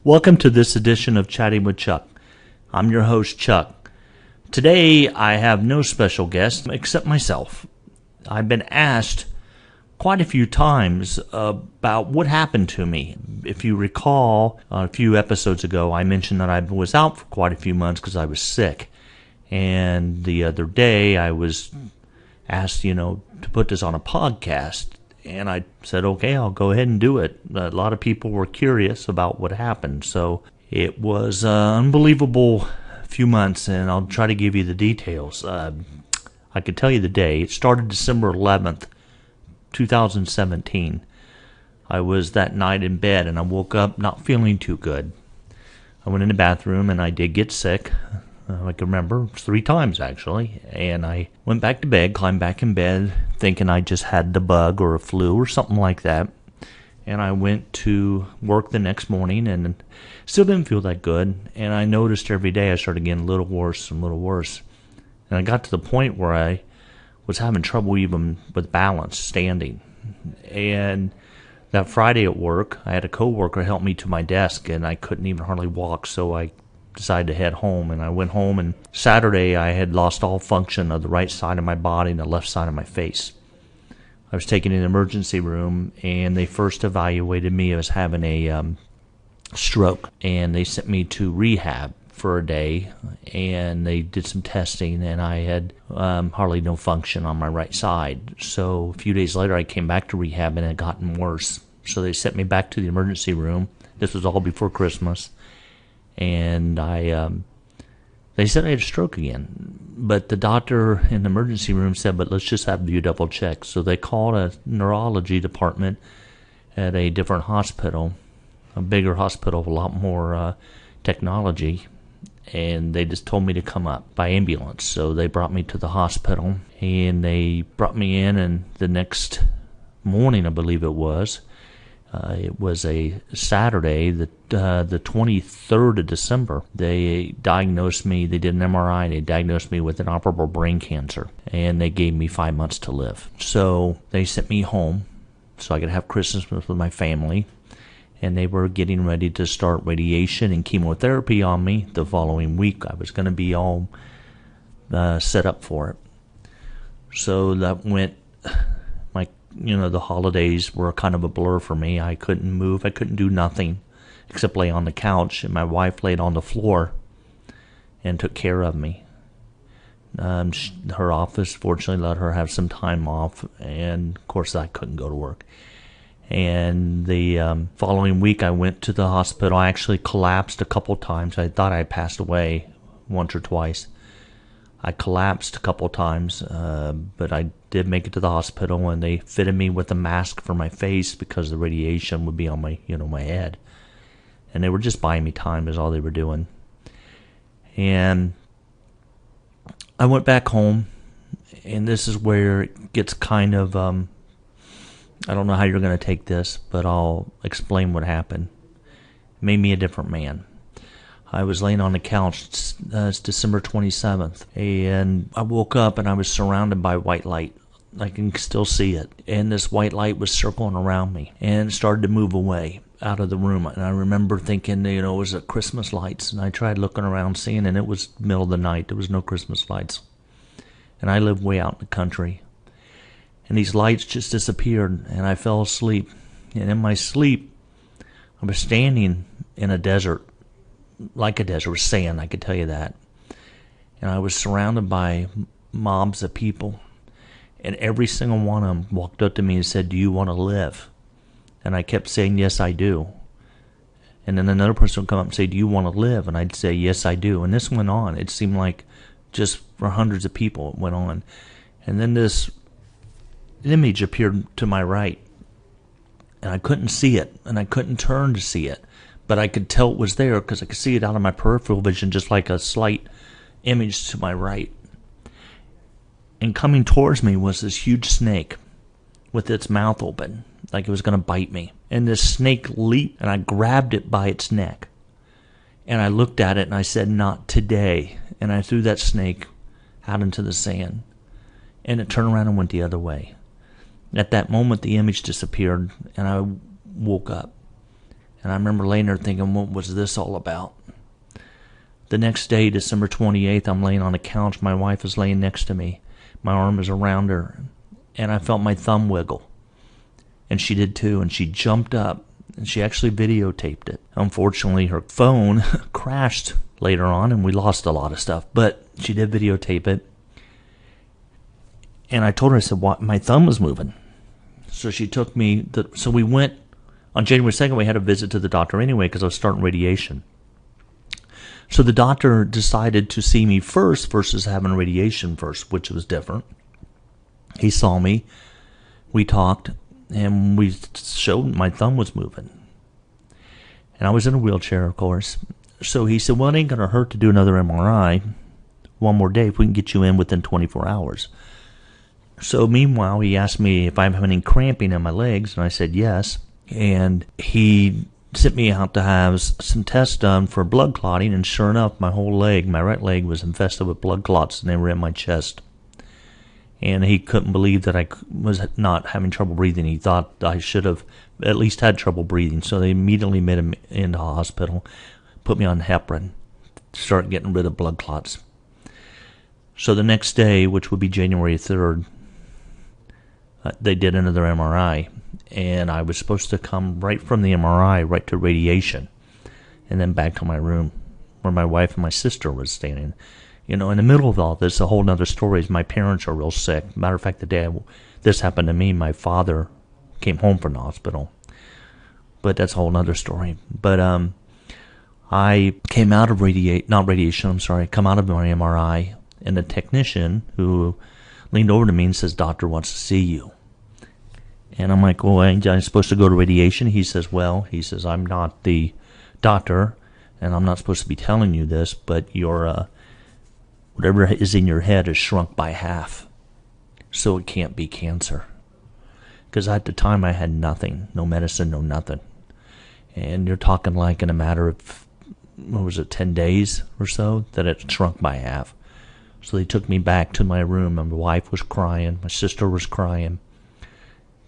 Welcome to this edition of Chatting with Chuck. I'm your host, Chuck. Today, I have no special guest except myself. I've been asked quite a few times about what happened to me. If you recall, a few episodes ago, I mentioned that I was out for quite a few months because I was sick. And the other day, I was asked, to put this on a podcast. And I said, okay, I'll go ahead and do it. A lot of people were curious about what happened. So it was an unbelievable few months, and I'll try to give you the details. I could tell you the day. It started December 11th, 2017. I was that night in bed, and I woke up not feeling too good. I went in the bathroom, and I did get sick. I can remember 3 times, actually. And I went back to bed, climbed back in bed, thinking I just had the bug or a flu or something like that. And I went to work the next morning and still didn't feel that good. And I noticed every day I started getting a little worse and a little worse. And I got to the point where I was having trouble even with balance, standing. And that Friday at work, I had a coworker help me to my desk, and I couldn't even hardly walk, so I decided to head home. And I went home, and Saturday I had lost all function of the right side of my body and the left side of my face. I was taken in the emergency room, and they first evaluated me as having a stroke, and they sent me to rehab for a day, and they did some testing, and I had hardly no function on my right side. So a few days later I came back to rehab, and it had gotten worse. So they sent me back to the emergency room. This was all before Christmas. And they said I had a stroke again. But the doctor in the emergency room said, but let's just have you double check. So they called a neurology department at a different hospital, a bigger hospital with a lot more technology. And they just told me to come up by ambulance. So they brought me to the hospital, and they brought me in, and the next morning, I believe it was a Saturday, the 23rd of December. They diagnosed me, they did an MRI, and they diagnosed me with inoperable brain cancer, and they gave me 5 months to live. So they sent me home so I could have Christmas with my family, and they were getting ready to start radiation and chemotherapy on me the following week. I was going to be all set up for it. So that went... the holidays were kind of a blur for me. I couldn't move. I couldn't do nothing except lay on the couch, and my wife laid on the floor and took care of me. Her office fortunately let her have some time off, and of course I couldn't go to work. And the following week I went to the hospital. I actually collapsed a couple times. I thought I had passed away once or twice. I collapsed a couple times, but I did make it to the hospital, and they fitted me with a mask for my face because the radiation would be on my, my head. And they were just buying me time is all they were doing. And I went back home, and this is where it gets kind of, I don't know how you're going to take this, but I'll explain what happened. It made me a different man. I was laying on the couch. It's December 27th, and I woke up and I was surrounded by white light. I can still see it, and this white light was circling around me, and it started to move away out of the room. And I remember thinking, it was at Christmas lights, and I tried looking around, seeing, and it was middle of the night. There was no Christmas lights, and I live way out in the country, and these lights just disappeared, and I fell asleep. And in my sleep, I was standing in a desert. Like a desert, with sand, I could tell you that. And I was surrounded by mobs of people, and every single one of them walked up to me and said, do you want to live? And I kept saying, yes, I do. And then another person would come up and say, do you want to live? And I'd say, yes, I do. And this went on. It seemed like just for hundreds of people it went on. And then this image appeared to my right, and I couldn't see it, and I couldn't turn to see it. But I could tell it was there because I could see it out of my peripheral vision, just like a slight image to my right. And coming towards me was this huge snake with its mouth open, like it was going to bite me. And this snake leaped, and I grabbed it by its neck. And I looked at it, and I said, not today. And I threw that snake out into the sand. And it turned around and went the other way. At that moment, the image disappeared, and I woke up. And I remember laying there thinking, what was this all about? The next day, December 28th, I'm laying on the couch. My wife is laying next to me. My arm is around her. And I felt my thumb wiggle. And she did too. And she jumped up. And she actually videotaped it. Unfortunately, her phone crashed later on, and we lost a lot of stuff. But she did videotape it. And I told her, I said, "What? My thumb was moving." So she took me. So we went, on January 2nd, we had a visit to the doctor anyway because I was starting radiation. So the doctor decided to see me first versus having radiation first, which was different. He saw me. We talked. And we showed my thumb was moving. And I was in a wheelchair, of course. So he said, well, it ain't going to hurt to do another MRI one more day if we can get you in within 24 hours. So meanwhile, he asked me if I'm having any cramping in my legs, and I said yes. And he sent me out to have some tests done for blood clotting, and sure enough, my whole leg, my right leg, was infested with blood clots, and they were in my chest. And he couldn't believe that I was not having trouble breathing. He thought I should have at least had trouble breathing. So they immediately made him into the hospital, put me on heparin, start getting rid of blood clots. So the next day, which would be January 3rd, they did another MRI. And I was supposed to come right from the MRI right to radiation and then back to my room where my wife and my sister was standing. You know, in the middle of all this, a whole other story is my parents are real sick. Matter of fact, the day this happened to me, my father came home from the hospital. But that's a whole other story. But I came out of come out of my MRI, and the technician who leaned over to me and says, "Doctor wants to see you." And I'm like, well, ain't I supposed to go to radiation? He says, I'm not the doctor, and I'm not supposed to be telling you this, but your whatever is in your head is shrunk by half, so it can't be cancer. Because at the time I had nothing, no medicine, no nothing. And you're talking like in a matter of, 10 days or so, that it shrunk by half. So they took me back to my room, and my wife was crying, my sister was crying.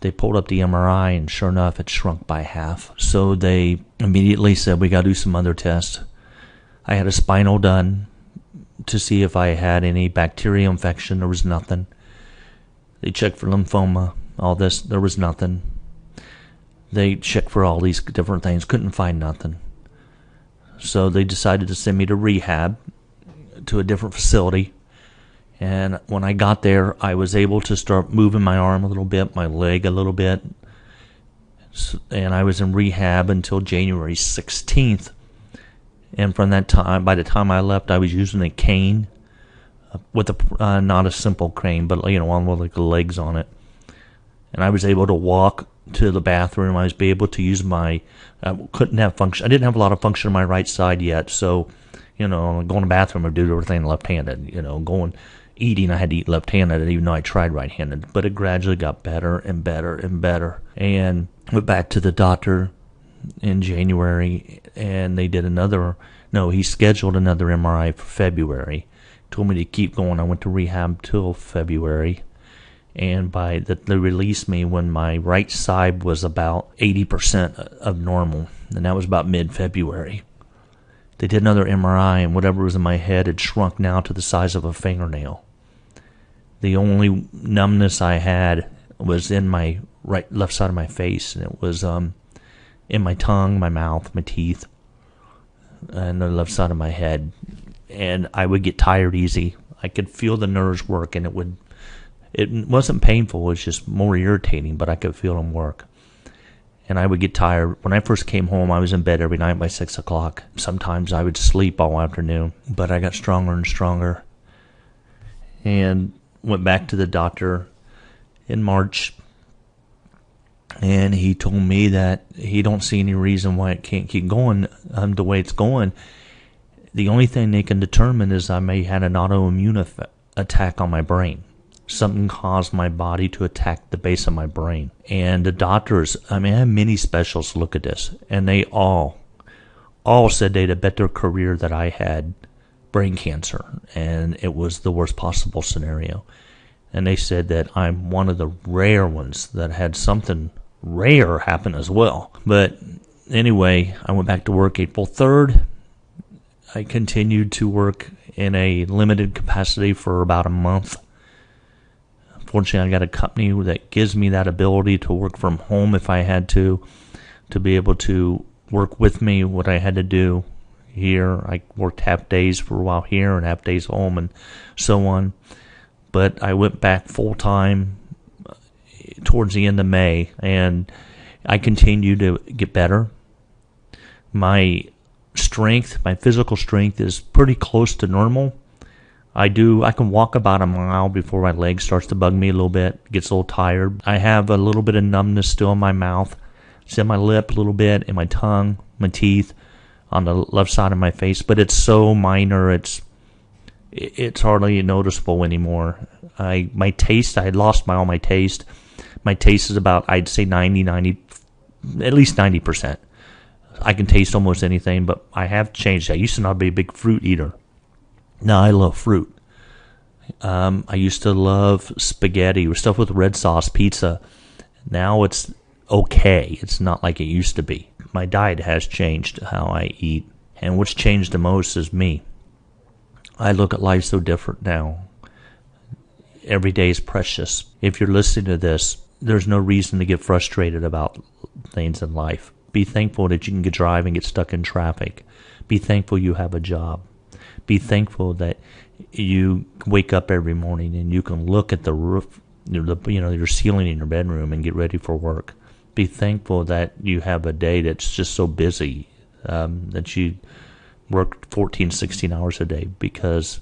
They pulled up the MRI, and sure enough, it shrunk by half. So they immediately said, we got to do some other tests. I had a spinal done to see if I had any bacterial infection. There was nothing. They checked for lymphoma, all this. There was nothing. They checked for all these different things. Couldn't find nothing. So they decided to send me to rehab, to a different facility. And when I got there, I was able to start moving my arm a little bit, my leg a little bit. And I was in rehab until January 16th. And from that time, by the time I left, I was using a cane with not a simple cane, but one with the legs on it. And I was able to walk to the bathroom. I was able to use couldn't have function. I didn't have a lot of function on my right side yet. So, going to the bathroom, I do everything left-handed. Eating, I had to eat left-handed, even though I tried right-handed. But it gradually got better and better and better. And went back to the doctor in January, and they did he scheduled another MRI for February. Told me to keep going. I went to rehab till February. And they released me when my right side was about 80% of normal. And that was about mid-February. They did another MRI, and whatever was in my head had shrunk now to the size of a fingernail. The only numbness I had was in my left side of my face, and it was in my tongue, my mouth, my teeth, and the left side of my head. And I would get tired easy. I could feel the nerves work, and it wasn't painful, it was just more irritating, but I could feel them work. And I would get tired. When I first came home, I was in bed every night by 6 o'clock. Sometimes I would sleep all afternoon, but I got stronger and stronger. And went back to the doctor in March, and he told me that he don't see any reason why it can't keep going the way it's going. The only thing they can determine is I may have an autoimmune attack on my brain. Something caused my body to attack the base of my brain. And the doctors, I had many specialists look at this, and they all said they'd bet their career that I had brain cancer, and it was the worst possible scenario. And they said that I'm one of the rare ones that had something rare happen as well. But Anyway, I went back to work April 3rd. I continued to work in a limited capacity for about a month. Fortunately, I got a company that gives me that ability to work from home if I had to be able to work with me what I had to do here. I worked half days for a while here and half days home and so on. But I went back full time towards the end of May, and I continued to get better. My strength, my physical strength, is pretty close to normal. I can walk about a mile before my leg starts to bug me a little bit, gets a little tired. I have a little bit of numbness still in my mouth. It's in my lip a little bit, in my tongue, my teeth, on the left side of my face, but it's so minor, it's hardly noticeable anymore. My taste, I had lost all my taste. My taste is about, I'd say 90, at least 90%. I can taste almost anything, but I have changed. I used to not be a big fruit eater. Now I love fruit. I used to love spaghetti or stuff with red sauce, pizza. Now it's okay. It's not like it used to be. My diet has changed how I eat, and what's changed the most is me. I look at life so different now. Every day is precious. If you're listening to this, there's no reason to get frustrated about things in life. Be thankful that you can drive and get stuck in traffic. Be thankful you have a job. Be thankful that you wake up every morning and you can look at the roof, your ceiling in your bedroom and get ready for work. Be thankful that you have a day that's just so busy that you work 14, 16 hours a day, because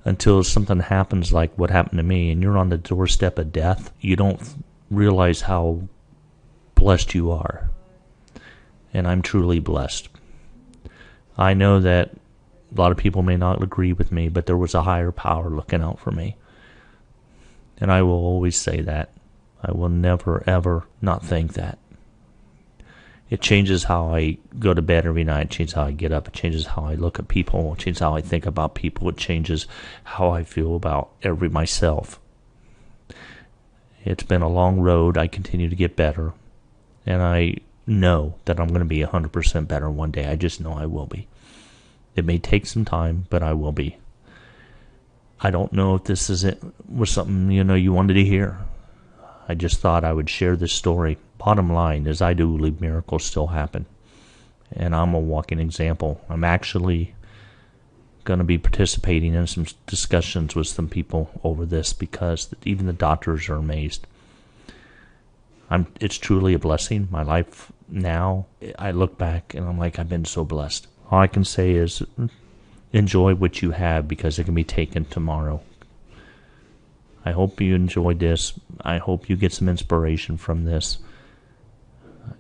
until something happens like what happened to me and you're on the doorstep of death, you don't realize how blessed you are. And I'm truly blessed. I know that a lot of people may not agree with me, but there was a higher power looking out for me. And I will always say that. I will never, ever not think that. It changes how I go to bed every night. It changes how I get up. It changes how I look at people. It changes how I think about people. It changes how I feel about myself. It's been a long road. I continue to get better. And I know that I'm going to be 100% better one day. I just know I will be. It may take some time, but I will be. I don't know if this was something you wanted to hear. I just thought I would share this story. Bottom line is, I do believe miracles still happen, and I'm a walking example. I'm actually going to be participating in some discussions with some people over this, because even the doctors are amazed. It's truly a blessing. My life now, I look back and I'm like, I've been so blessed. All I can say is enjoy what you have, because it can be taken tomorrow. I hope you enjoyed this. I hope you get some inspiration from this.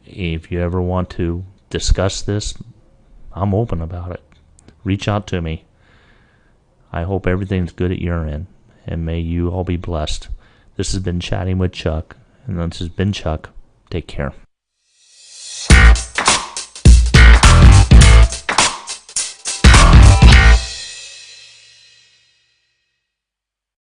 If you ever want to discuss this, I'm open about it. Reach out to me. I hope everything's good at your end, and may you all be blessed. This has been Chatting with Chuck, and this has been Chuck. Take care.